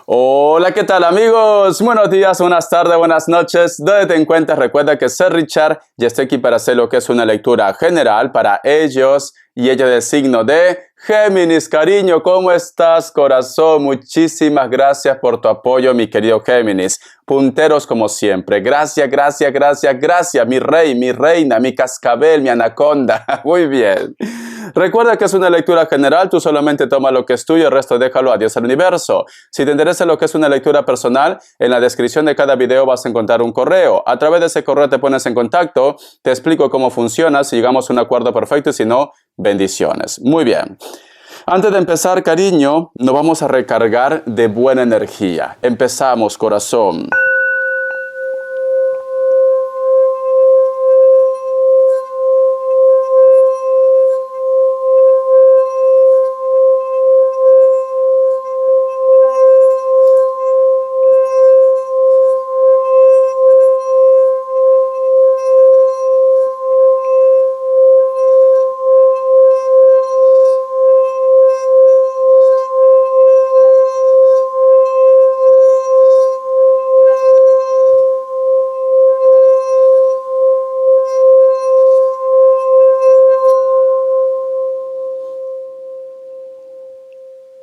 Hola, ¿qué tal amigos? Buenos días, buenas tardes, buenas noches. ¿Dónde te encuentras? Recuerda que soy Richard y estoy aquí para hacer lo que es una lectura general para ellos y ella del signo de Géminis. Cariño, ¿cómo estás, corazón? Muchísimas gracias por tu apoyo, mi querido Géminis. Punteros como siempre. Gracias, gracias, gracias, gracias, mi rey, mi reina, mi cascabel, mi anaconda. Muy bien. Recuerda que es una lectura general, tú solamente toma lo que es tuyo, el resto déjalo a Dios al universo. Si te interesa lo que es una lectura personal, en la descripción de cada video vas a encontrar un correo. A través de ese correo te pones en contacto, te explico cómo funciona, si llegamos a un acuerdo perfecto y si no, bendiciones. Muy bien. Antes de empezar, cariño, nos vamos a recargar de buena energía. Empezamos, corazón.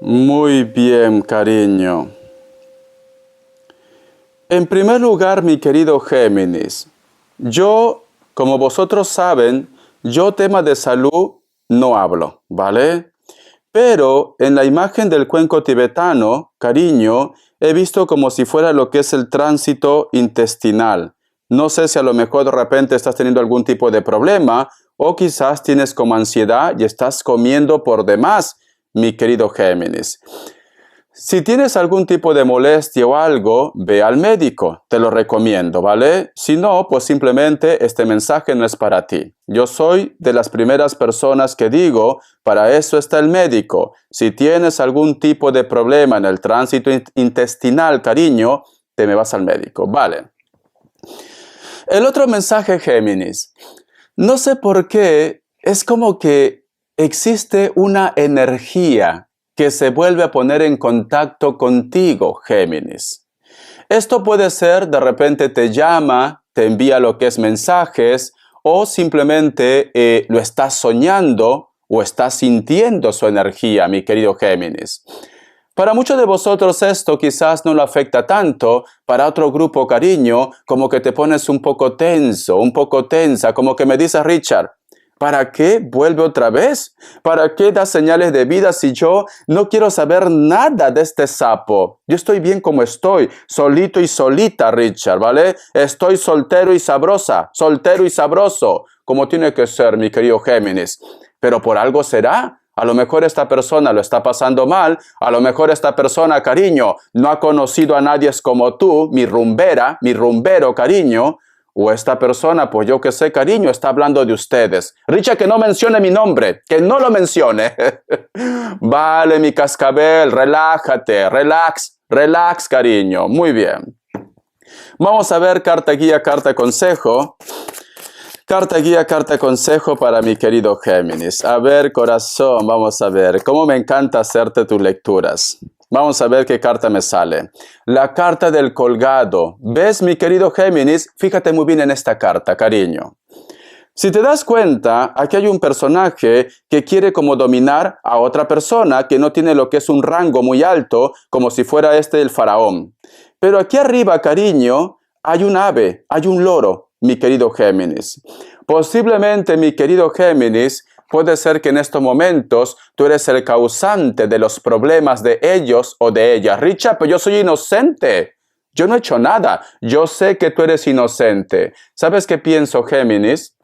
Muy bien, cariño. En primer lugar, mi querido Géminis, como vosotros saben, yo tema de salud no hablo, ¿vale? Pero en la imagen del cuenco tibetano, cariño, he visto como si fuera lo que es el tránsito intestinal. No sé si a lo mejor de repente estás teniendo algún tipo de problema o quizás tienes como ansiedad y estás comiendo por demás, mi querido Géminis. Si tienes algún tipo de molestia o algo, ve al médico, te lo recomiendo, ¿vale? Si no, pues simplemente este mensaje no es para ti. Yo soy de las primeras personas que digo, para eso está el médico. Si tienes algún tipo de problema en el tránsito intestinal, cariño, te me vas al médico, ¿vale? El otro mensaje, Géminis. No sé por qué, es como que existe una energía que se vuelve a poner en contacto contigo, Géminis. Esto puede ser, de repente te llama, te envía lo que es mensajes, o simplemente lo estás soñando o estás sintiendo su energía, mi querido Géminis. Para muchos de vosotros esto quizás no lo afecta tanto, para otro grupo, cariño, como que te pones un poco tenso, un poco tensa, como que me dice Richard, ¿para qué vuelve otra vez? ¿Para qué da señales de vida si yo no quiero saber nada de este sapo? Yo estoy bien como estoy, solito y solita, Richard, ¿vale? Estoy soltero y sabrosa, soltero y sabroso, como tiene que ser, mi querido Géminis. Pero por algo será. A lo mejor esta persona lo está pasando mal, a lo mejor esta persona, cariño, no ha conocido a nadie como tú, mi rumbera, mi rumbero, cariño, o esta persona, pues yo que sé, cariño, está hablando de ustedes. Richard, que no mencione mi nombre, que no lo mencione. Vale, mi cascabel, relájate, relax, cariño. Muy bien. Vamos a ver carta guía, carta consejo. Carta guía, carta consejo para mi querido Géminis. A ver, corazón, vamos a ver. Cómo me encanta hacerte tus lecturas. Vamos a ver qué carta me sale. La carta del colgado. ¿Ves, mi querido Géminis? Fíjate muy bien en esta carta, cariño. Si te das cuenta, aquí hay un personaje que quiere como dominar a otra persona que no tiene lo que es un rango muy alto, como si fuera el faraón. Pero aquí arriba, cariño, hay un ave, hay un loro, mi querido Géminis. Posiblemente, mi querido Géminis, puede ser que en estos momentos tú eres el causante de los problemas de ellos o de ella. Richard, pero yo soy inocente. Yo no he hecho nada. Yo sé que tú eres inocente. ¿Sabes qué pienso, Géminis?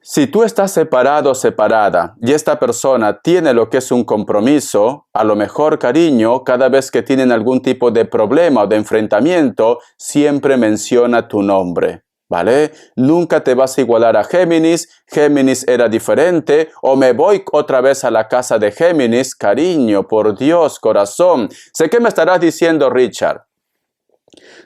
Si tú estás separado o separada y esta persona tiene lo que es un compromiso, a lo mejor, cariño, cada vez que tienen algún tipo de problema o de enfrentamiento, siempre menciona tu nombre, ¿vale? Nunca te vas a igualar a Géminis, Géminis era diferente, o me voy otra vez a la casa de Géminis, cariño, por Dios, corazón. Sé que me estarás diciendo, Richard.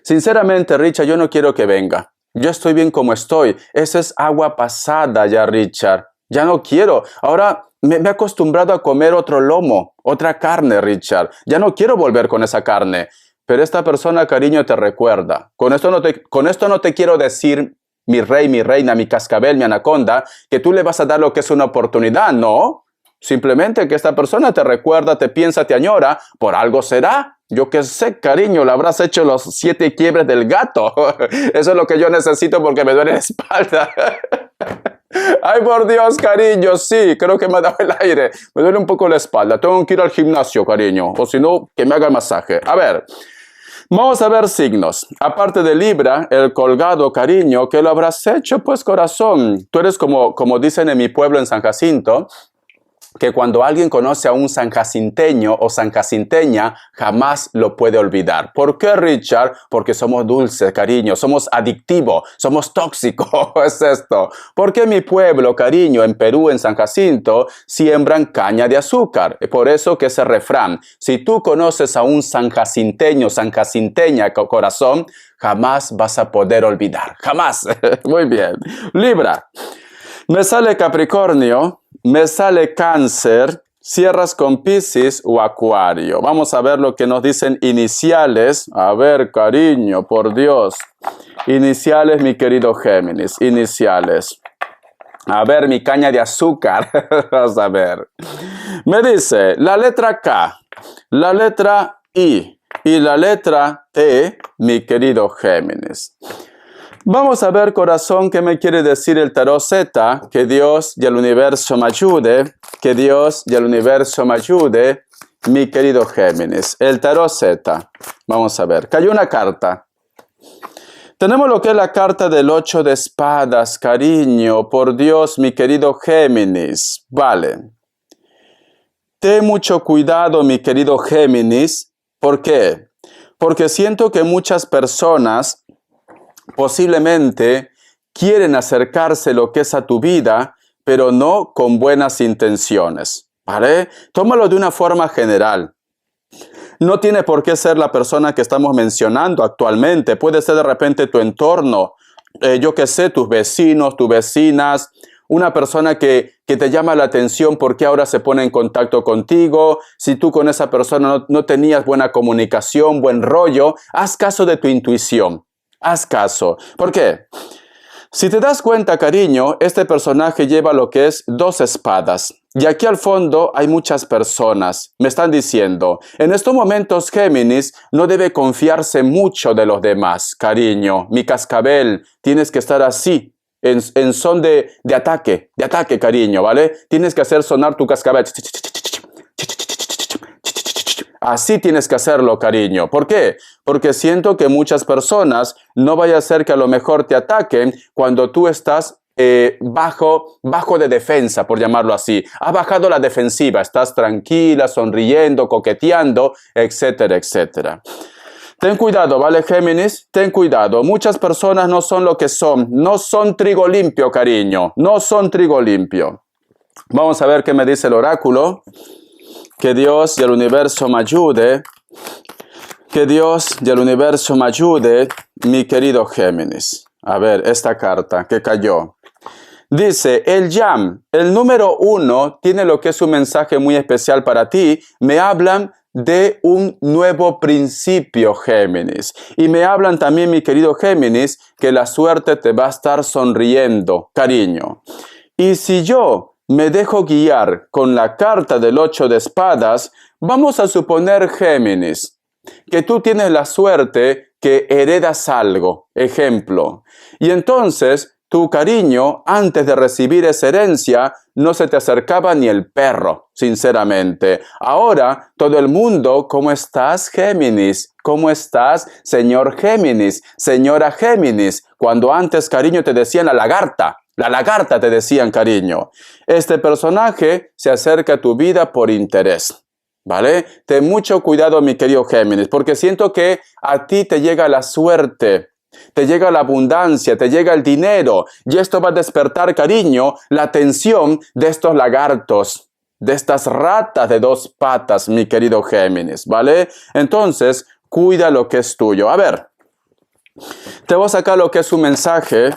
Sinceramente, Richard, yo no quiero que venga. Yo estoy bien como estoy. Eso es agua pasada ya, Richard. Ya no quiero. Ahora me he acostumbrado a comer otro lomo, otra carne, Richard. Ya no quiero volver con esa carne. Pero esta persona, cariño, te recuerda. Con esto no te quiero decir, mi rey, mi reina, mi cascabel, mi anaconda, que tú le vas a dar lo que es una oportunidad, ¿no? Simplemente que esta persona te recuerda, te piensa, te añora, por algo será. Yo qué sé, cariño, le habrás hecho los 7 quiebres del gato. Eso es lo que yo necesito porque me duele la espalda. Ay, por Dios, cariño, sí, creo que me ha dado el aire. Me duele un poco la espalda. Tengo que ir al gimnasio, cariño. O si no, que me haga el masaje. A ver, vamos a ver signos. Aparte de Libra, el colgado, cariño, ¿qué lo habrás hecho? Pues corazón, tú eres como dicen en mi pueblo en San Jacinto, que cuando alguien conoce a un sanjacinteño o sanjacinteña, jamás lo puede olvidar. ¿Por qué, Richard? Porque somos dulces, cariño, somos adictivos, somos tóxicos, es esto. Porque mi pueblo, cariño, en Perú, en San Jacinto, siembran caña de azúcar. Por eso que ese refrán, si tú conoces a un sanjacinteño, sanjacinteña, corazón, jamás vas a poder olvidar, jamás. Muy bien. Libra. Me sale Capricornio, me sale Cáncer, cierras con Piscis o Acuario. Vamos a ver lo que nos dicen iniciales. A ver, cariño, por Dios. Iniciales, mi querido Géminis, iniciales. A ver, mi caña de azúcar. Vamos a ver. Me dice la letra K, la letra I y la letra T, mi querido Géminis. Vamos a ver, corazón, qué me quiere decir el tarot Z. Que Dios y el universo me ayude. Que Dios y el universo me ayude, mi querido Géminis. El tarot Z. Vamos a ver. Cayó una carta. Tenemos lo que es la carta del 8 de espadas, cariño. Por Dios, mi querido Géminis. Vale. Ten mucho cuidado, mi querido Géminis. ¿Por qué? Porque siento que muchas personas posiblemente quieren acercarse lo que es a tu vida, pero no con buenas intenciones, ¿vale? Tómalo de una forma general. No tiene por qué ser la persona que estamos mencionando actualmente. Puede ser de repente tu entorno, yo qué sé, tus vecinos, tus vecinas, una persona que te llama la atención porque ahora se pone en contacto contigo. Si tú con esa persona no tenías buena comunicación, buen rollo, haz caso de tu intuición. Haz caso. ¿Por qué? Si te das cuenta, cariño, este personaje lleva lo que es 2 espadas. Y aquí al fondo hay muchas personas. Me están diciendo, en estos momentos, Géminis, no debe confiarse mucho de los demás, cariño. Mi cascabel, tienes que estar así, en son de ataque, cariño, ¿vale? Tienes que hacer sonar tu cascabel. Así tienes que hacerlo, cariño. ¿Por qué? Porque siento que muchas personas no vaya a ser que a lo mejor te ataquen cuando tú estás bajo de defensa, por llamarlo así. Has bajado la defensiva, estás tranquila, sonriendo, coqueteando, etcétera, etcétera. Ten cuidado, ¿vale, Géminis? Ten cuidado. Muchas personas no son lo que son. No son trigo limpio, cariño. No son trigo limpio. Vamos a ver qué me dice el oráculo. Que Dios y el universo me ayude. Que Dios y el universo me ayude, mi querido Géminis. A ver, esta carta que cayó. Dice, el Yam, el número 1, tiene lo que es un mensaje muy especial para ti. Me hablan de un nuevo principio, Géminis. Y me hablan también, mi querido Géminis, que la suerte te va a estar sonriendo, cariño. Y si yo me dejo guiar con la carta del 8 de espadas, vamos a suponer, Géminis, que tú tienes la suerte que heredas algo, ejemplo. Y entonces, tu cariño, antes de recibir esa herencia, no se te acercaba ni el perro, sinceramente. Ahora, todo el mundo, ¿cómo estás, Géminis? ¿Cómo estás, señor Géminis? Señora Géminis. Cuando antes, cariño, te decían la lagarta. La lagarta te decían, cariño. Este personaje se acerca a tu vida por interés, ¿vale? Ten mucho cuidado, mi querido Géminis, porque siento que a ti te llega la suerte, te llega la abundancia, te llega el dinero, y esto va a despertar, cariño, la atención de estos lagartos, de estas ratas de 2 patas, mi querido Géminis, ¿vale? Entonces, cuida lo que es tuyo. A ver, te voy a sacar lo que es un mensaje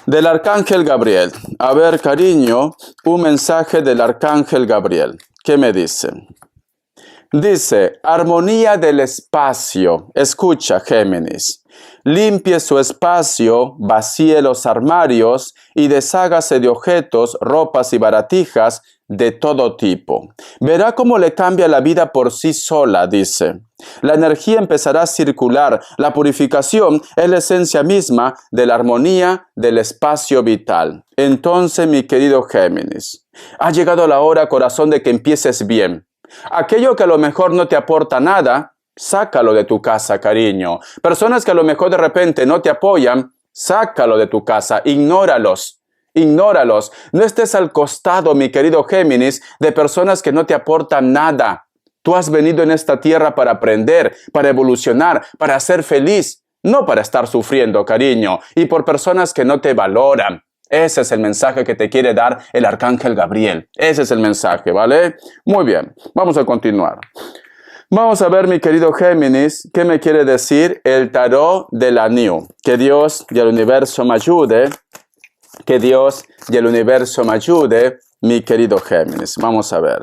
Del Arcángel Gabriel. A ver, cariño, un mensaje del Arcángel Gabriel. ¿Qué me dice? Dice, armonía del espacio. Escucha, Géminis. Limpie su espacio, vacíe los armarios y deshágase de objetos, ropas y baratijas de todo tipo. Verá cómo le cambia la vida por sí sola, dice. La energía empezará a circular. La purificación es la esencia misma de la armonía del espacio vital. Entonces, mi querido Géminis, ha llegado la hora, corazón, de que empieces bien. Aquello que a lo mejor no te aporta nada, sácalo de tu casa, cariño. Personas que a lo mejor de repente no te apoyan, sácalo de tu casa, ignóralos. Ignóralos. No estés al costado, mi querido Géminis, de personas que no te aportan nada. Tú has venido en esta tierra para aprender, para evolucionar, para ser feliz, no para estar sufriendo, cariño, y por personas que no te valoran. Ese es el mensaje que te quiere dar el Arcángel Gabriel. Ese es el mensaje, ¿vale? Muy bien, vamos a continuar. Vamos a ver, mi querido Géminis, qué me quiere decir el tarot de la New. Que Dios y el universo me ayude. Que Dios y el universo me ayude, mi querido Géminis. Vamos a ver.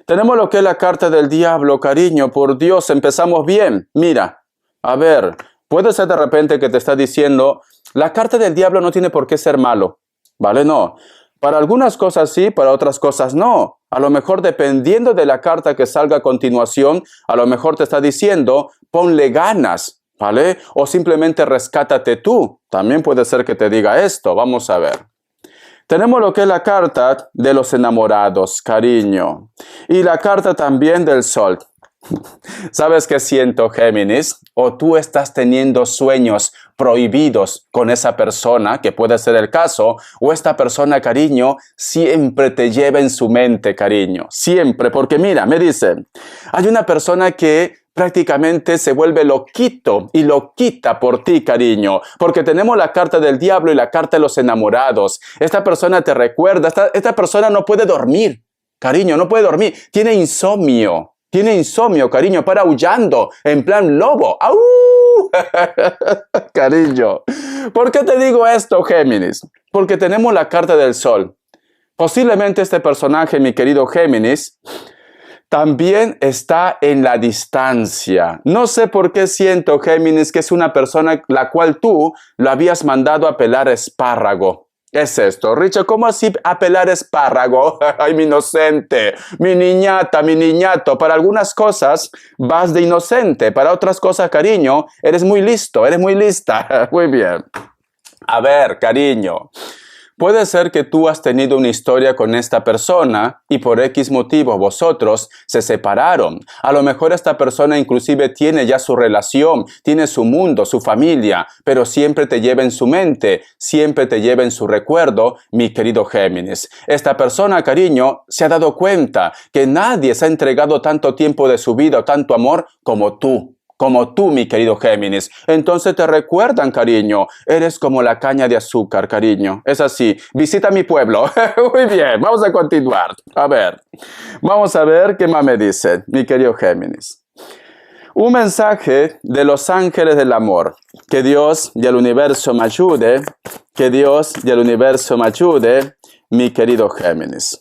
Tenemos lo que es la carta del diablo, cariño. Por Dios, empezamos bien. Mira, a ver, puede ser de repente que te está diciendo, la carta del diablo no tiene por qué ser malo, ¿vale? No. Para algunas cosas sí, para otras cosas no. A lo mejor dependiendo de la carta que salga a continuación, a lo mejor te está diciendo, ponle ganas, ¿vale? O simplemente rescátate tú. También puede ser que te diga esto. Vamos a ver. Tenemos lo que es la carta de los enamorados, cariño. Y la carta también del sol. ¿Sabes qué siento, Géminis? O tú estás teniendo sueños prohibidos con esa persona, que puede ser el caso, o esta persona, cariño, siempre te lleva en su mente, cariño. Siempre, porque mira, me dice, hay una persona que prácticamente se vuelve loquito y loquita por ti, cariño, porque tenemos la carta del diablo y la carta de los enamorados. Esta persona te recuerda, esta persona no puede dormir, cariño, no puede dormir, tiene insomnio. Tiene insomnio, cariño, para aullando, en plan lobo. ¡Au! Cariño. ¿Por qué te digo esto, Géminis? Porque tenemos la carta del sol. Posiblemente este personaje, mi querido Géminis, también está en la distancia. No sé por qué siento, Géminis, que es una persona la cual tú lo habías mandado a pelar espárrago. Es esto, Richard, ¿cómo así apelar espárrago? Ay, mi inocente, mi niñata, mi niñato. Para algunas cosas vas de inocente, para otras cosas, cariño, eres muy listo, eres muy lista. Muy bien. A ver, cariño. Puede ser que tú has tenido una historia con esta persona y por X motivo vosotros se separaron. A lo mejor esta persona inclusive tiene ya su relación, tiene su mundo, su familia, pero siempre te lleva en su mente, siempre te lleva en su recuerdo, mi querido Géminis. Esta persona, cariño, se ha dado cuenta que nadie se ha entregado tanto tiempo de su vida o tanto amor como tú. Como tú, mi querido Géminis. Entonces te recuerdan, cariño. Eres como la caña de azúcar, cariño. Es así. Visita mi pueblo. Muy bien, vamos a continuar. A ver. Vamos a ver qué más me dice, mi querido Géminis. Un mensaje de los ángeles del amor. Que Dios y el universo me ayude. Que Dios y el universo me ayude, mi querido Géminis.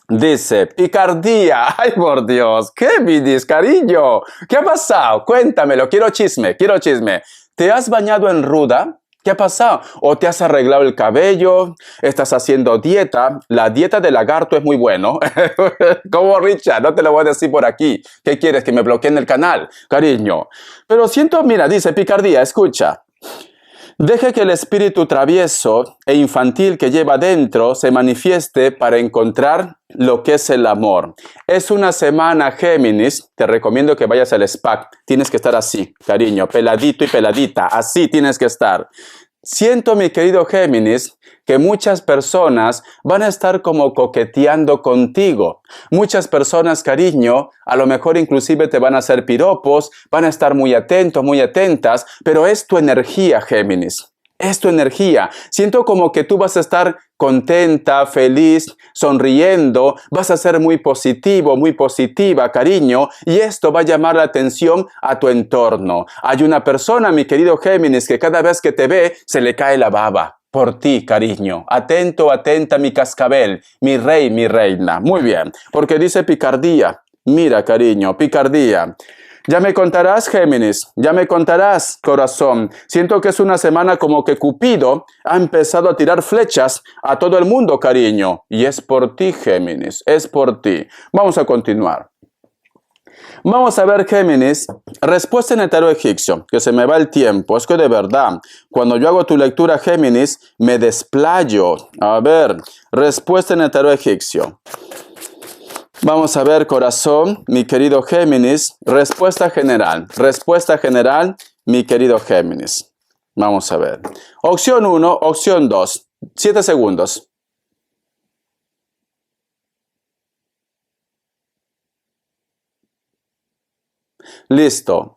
Dice, picardía. Ay, por Dios. Géminis, cariño. ¿Qué ha pasado? Cuéntamelo. Quiero chisme, quiero chisme. ¿Te has bañado en ruda? ¿Qué ha pasado? ¿O te has arreglado el cabello? ¿Estás haciendo dieta? La dieta de lagarto es muy bueno. ¿Cómo, Richard? No te lo voy a decir por aquí. ¿Qué quieres? ¿Que me bloqueen el canal? Cariño. Pero siento, mira, dice picardía. Escucha. Deje que el espíritu travieso e infantil que lleva dentro se manifieste para encontrar lo que es el amor. Es una semana, Géminis. Te recomiendo que vayas al spa. Tienes que estar así, cariño, peladito y peladita. Así tienes que estar. Siento, mi querido Géminis, que muchas personas van a estar como coqueteando contigo. Muchas personas, cariño, a lo mejor inclusive te van a hacer piropos, van a estar muy atentos, muy atentas, pero es tu energía, Géminis. Es tu energía. Siento como que tú vas a estar contenta, feliz, sonriendo, vas a ser muy positivo, muy positiva, cariño, y esto va a llamar la atención a tu entorno. Hay una persona, mi querido Géminis, que cada vez que te ve, se le cae la baba. por ti, cariño. Atento, atenta, mi cascabel, mi rey, mi reina. Muy bien, porque dice picardía. Mira, cariño, picardía. Ya me contarás, Géminis, ya me contarás, corazón. Siento que es una semana como que Cupido ha empezado a tirar flechas a todo el mundo, cariño. Y es por ti, Géminis, es por ti. Vamos a continuar. Vamos a ver, Géminis, respuesta en el tarot egipcio, que se me va el tiempo. Es que de verdad, cuando yo hago tu lectura, Géminis, me desplayo. A ver, respuesta en el tarot egipcio. Vamos a ver, corazón, mi querido Géminis, respuesta general, mi querido Géminis. Vamos a ver. Opción 1, opción 2, 7 segundos. Listo.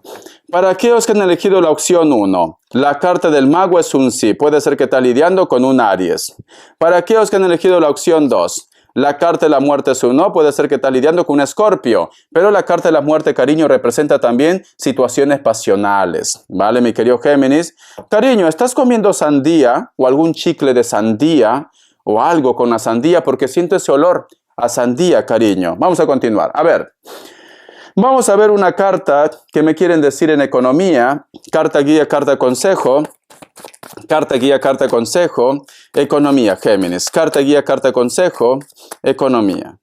Para aquellos que han elegido la opción 1, la carta del mago es un sí, puede ser que está lidiando con un Aries. Para aquellos que han elegido la opción 2, la carta de la muerte es un no, puede ser que está lidiando con un Escorpio, pero la carta de la muerte, cariño, representa también situaciones pasionales, ¿vale, mi querido Géminis? Cariño, ¿estás comiendo sandía o algún chicle de sandía o algo con la sandía? Porque siento ese olor a sandía, cariño. Vamos a continuar. A ver. Vamos a ver una carta que me quieren decir en economía, carta guía, carta consejo, carta guía, carta consejo, economía, Géminis, carta guía, carta consejo, economía.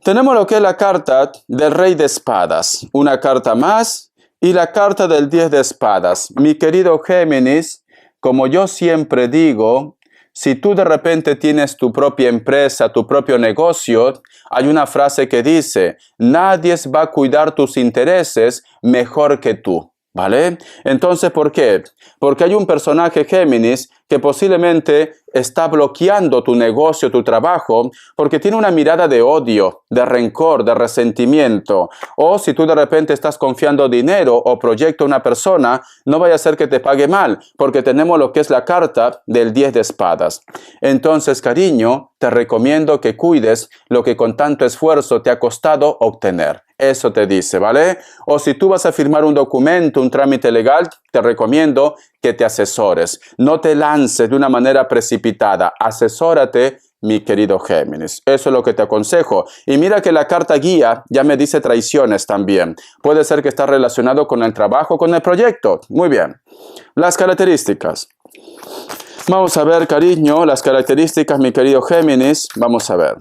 Tenemos lo que es la carta del Rey de Espadas, una carta más, y la carta del 10 de Espadas. Mi querido Géminis, como yo siempre digo, si tú de repente tienes tu propia empresa, tu propio negocio, hay una frase que dice, nadie va a cuidar tus intereses mejor que tú, ¿vale? Entonces, ¿por qué? Porque hay un personaje, Géminis, que posiblemente está bloqueando tu negocio, tu trabajo, porque tiene una mirada de odio, de rencor, de resentimiento. O si tú de repente estás confiando dinero o proyecto a una persona, no vaya a ser que te pague mal, porque tenemos lo que es la carta del 10 de espadas. Entonces, cariño, te recomiendo que cuides lo que con tanto esfuerzo te ha costado obtener. Eso te dice, ¿vale? O si tú vas a firmar un documento, un trámite legal, te recomiendo que te asesores. No te lances de una manera precipitada. Asesórate, mi querido Géminis. Eso es lo que te aconsejo. Y mira que la carta guía ya me dice traiciones también. Puede ser que está relacionado con el trabajo, con el proyecto. Muy bien. Las características. Vamos a ver, cariño, las características, mi querido Géminis. Vamos a ver.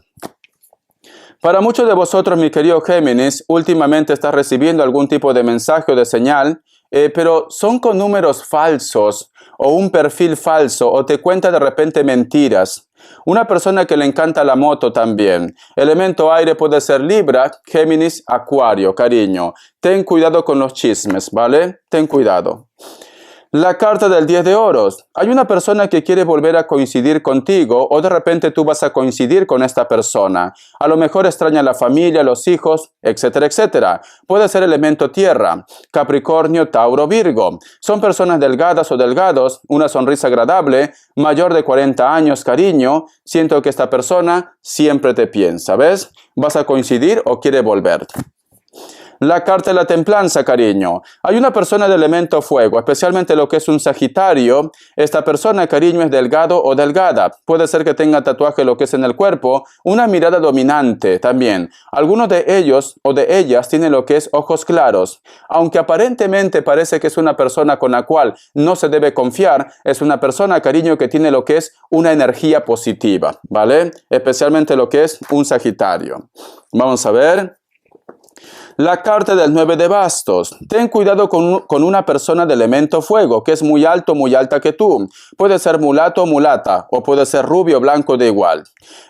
Para muchos de vosotros, mi querido Géminis, últimamente estás recibiendo algún tipo de mensaje o de señal, pero son con números falsos o un perfil falso o te cuenta de repente mentiras. Una persona que le encanta la moto también. Elemento aire puede ser Libra, Géminis, Acuario, cariño. Ten cuidado con los chismes, ¿vale? Ten cuidado. La carta del 10 de oros. Hay una persona que quiere volver a coincidir contigo o de repente tú vas a coincidir con esta persona. A lo mejor extraña a la familia, los hijos, etcétera, etcétera. Puede ser elemento tierra. Capricornio, Tauro, Virgo. Son personas delgadas o delgados, una sonrisa agradable, mayor de 40 años, cariño. Siento que esta persona siempre te piensa, ¿ves? ¿Vas a coincidir o quiere volver? La carta de la templanza, cariño. Hay una persona de elemento fuego, especialmente lo que es un Sagitario. Esta persona, cariño, es delgado o delgada. Puede ser que tenga tatuaje lo que es en el cuerpo. Una mirada dominante también. Algunos de ellos o de ellas tienen lo que es ojos claros. Aunque aparentemente parece que es una persona con la cual no se debe confiar, es una persona, cariño, que tiene lo que es una energía positiva, ¿vale? Especialmente lo que es un Sagitario. Vamos a ver. La carta del 9 de bastos. Ten cuidado con una persona de elemento fuego, que es muy alto, muy alta que tú. Puede ser mulato o mulata, o puede ser rubio o blanco de igual.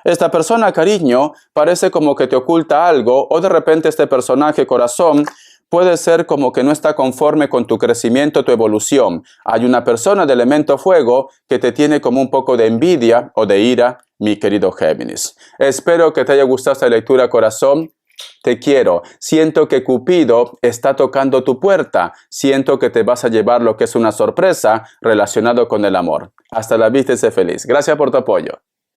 Esta persona, cariño, parece como que te oculta algo, o de repente este personaje, corazón, puede ser como que no está conforme con tu crecimiento, tu evolución. Hay una persona de elemento fuego que te tiene como un poco de envidia o de ira, mi querido Géminis. Espero que te haya gustado esta lectura, corazón. Te quiero. Siento que Cupido está tocando tu puerta. Siento que te vas a llevar lo que es una sorpresa relacionado con el amor. Hasta la vista y sé feliz. Gracias por tu apoyo.